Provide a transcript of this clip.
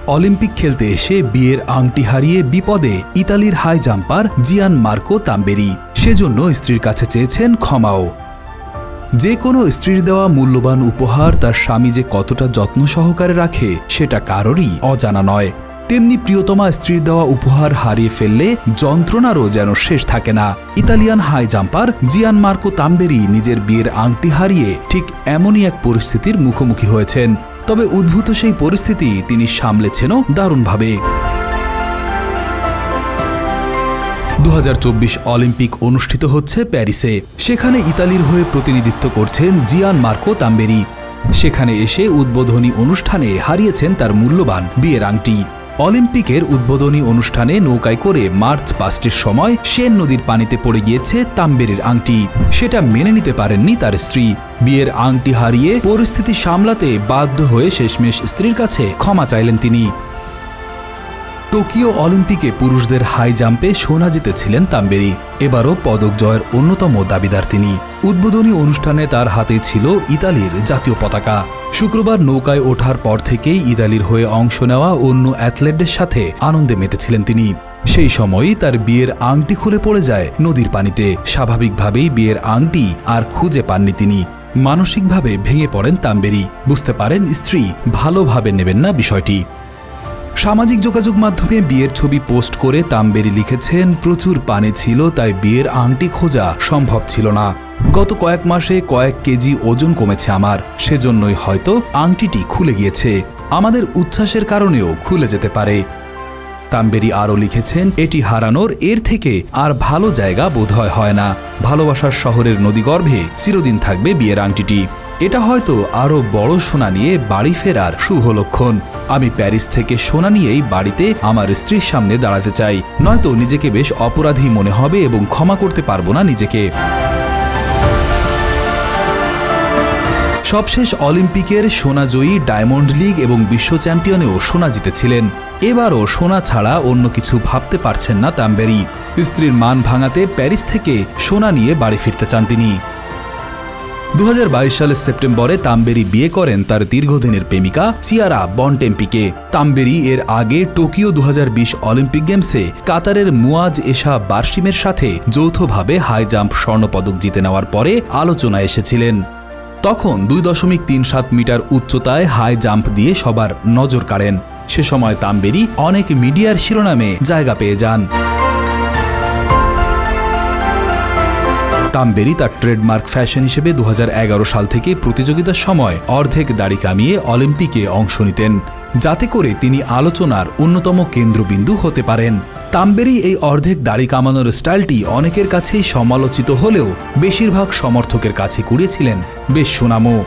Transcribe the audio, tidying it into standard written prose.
Olympic খেলতে এসে বিয়ের আংটি হারিয়ে বিপদে ইতালির হাই জাম্পার জিয়ান মার্কো তাম্বেরি। সেজন্য স্ত্রীর কাছে চেয়েছেন ক্ষমাও। যে কোনো স্ত্রীর দেওয়া মূল্যবান উপহার তার স্বামী যে কতটা যত্ন সহকারে রাখে সেটা কারোরই অজানা নয়। তেমনি প্রিয়তমা স্ত্রীর দেওয়া উপহার হারিয়ে ফেললে যন্ত্রণারও যেন শেষ থাকে না। ইতালিয়ান হাই জাম্পার জিয়ান মার্কো তাম্বেরি নিজের বিয়ের আংটি হারিয়ে ঠিক এমনই এক পরিস্থিতির মুখোমুখি হয়েছেন। তবে উদ্ভূত সেই পরিস্থিতি তিনি সামলেছেনও দারুণভাবে। 2024 অলিম্পিক অনুষ্ঠিত হচ্ছে প্যারিসে। সেখানে ইতালির হয়ে প্রতিনিধিত্ব করছেন জিয়ান মার্কো তাম্বেরি। সেখানে এসে উদ্বোধনী অনুষ্ঠানে হারিয়েছেন তার মূল্যবান বিয়ের আংটি। অলিম্পিকের উদ্বোধনী অনুষ্ঠানে নৌকায় করে মার্চ পাস্টের সময় সেন নদীর পানিতে পড়ে গিয়েছে তাম্বেরির আংটি। সেটা মেনে নিতে পারেননি তার স্ত্রী। বিয়ের আংটি হারিয়ে পরিস্থিতি সামলাতে বাধ্য হয়ে শেষমেশ স্ত্রীর কাছে ক্ষমা চাইলেন তিনি। টোকিও অলিম্পিকে পুরুষদের হাই জাম্পে সোনা জিতেছিলেন তাম্বেরি। এবারও পদক জয়ের অন্যতম দাবিদার তিনি। উদ্বোধনী অনুষ্ঠানে তার হাতে ছিল ইতালির জাতীয় পতাকা। শুক্রবার নৌকায় ওঠার পর থেকেই ইতালির হয়ে অংশ নেওয়া অন্য অ্যাথলেটদের সাথে আনন্দে মেতেছিলেন তিনি। সেই সময়ই তার বিয়ের আংটি খুলে পড়ে যায় নদীর পানিতে। স্বাভাবিকভাবেই বিয়ের আংটি আর খুঁজে পাননি তিনি। মানসিকভাবে ভেঙে পড়েন তাম্বেরি। বুঝতে পারেন স্ত্রী ভালোভাবে নেবেন না বিষয়টি। সামাজিক যোগাযোগ মাধ্যমে বিয়ের ছবি পোস্ট করে তাম্বেরি লিখেছেন, প্রচুর পানি ছিল তাই বিয়ের আংটি খোঁজা সম্ভব ছিল না। গত কয়েক মাসে কয়েক কেজি ওজন কমেছে আমার, সেজন্যই হয়তো আংটিটি খুলে গিয়েছে। আমাদের উচ্ছ্বাসের কারণেও খুলে যেতে পারে। তাম্বেরি আরও লিখেছেন, এটি হারানোর এর থেকে আর ভালো জায়গা বোধহয় হয় না। ভালোবাসার শহরের নদীগর্ভে চিরদিন থাকবে বিয়ের আংটিটি। এটা হয়তো আরও বড় সোনা নিয়ে বাড়ি ফেরার শুভ লক্ষণ। আমি প্যারিস থেকে সোনা নিয়েই বাড়িতে আমার স্ত্রীর সামনে দাঁড়াতে চাই, নয়তো নিজেকে বেশ অপরাধী মনে হবে এবং ক্ষমা করতে পারবো না নিজেকে। সবশেষ অলিম্পিকের সোনাজয়ী ডায়মন্ড লিগ এবং বিশ্ব চ্যাম্পিয়নেও সোনা জিতেছিলেন। এবারও সোনা ছাড়া অন্য কিছু ভাবতে পারছেন না তাম্বেরি। স্ত্রীর মান ভাঙাতে প্যারিস থেকে সোনা নিয়ে বাড়ি ফিরতে চান তিনি। 2022 সালের সেপ্টেম্বরে তাম্বেরি বিয়ে করেন তার দীর্ঘদিনের প্রেমিকা চিয়ারা বনটেম্পিকে। তাম্বেরি এর আগে টোকিও 2020 অলিম্পিক গেমসে কাতারের মুয়াজ এশা বারশিমের সাথে যৌথভাবে হাই জাম্প স্বর্ণপদক জিতে নেওয়ার পরে আলোচনায় এসেছিলেন। তখন 2.37 মিটার উচ্চতায় হাই জাম্প দিয়ে সবার নজর কাড়েন। সে সময় তাম্বেরি অনেক মিডিয়ার শিরোনামে জায়গা পেয়ে যান। তাম্বেরি তার ট্রেডমার্ক ফ্যাশন হিসেবে 2011 সাল থেকে প্রতিযোগিতার সময় অর্ধেক দাড়ি কামিয়ে অলিম্পিকে অংশ নিতেন, যাতে করে তিনি আলোচনার অন্যতম কেন্দ্রবিন্দু হতে পারেন। তাম্বেরি এই অর্ধেক দাড়ি কামানোর স্টাইলটি অনেকের কাছেই সমালোচিত হলেও বেশিরভাগ সমর্থকের কাছে কুড়িয়েছিলেন বেশ সুনামও।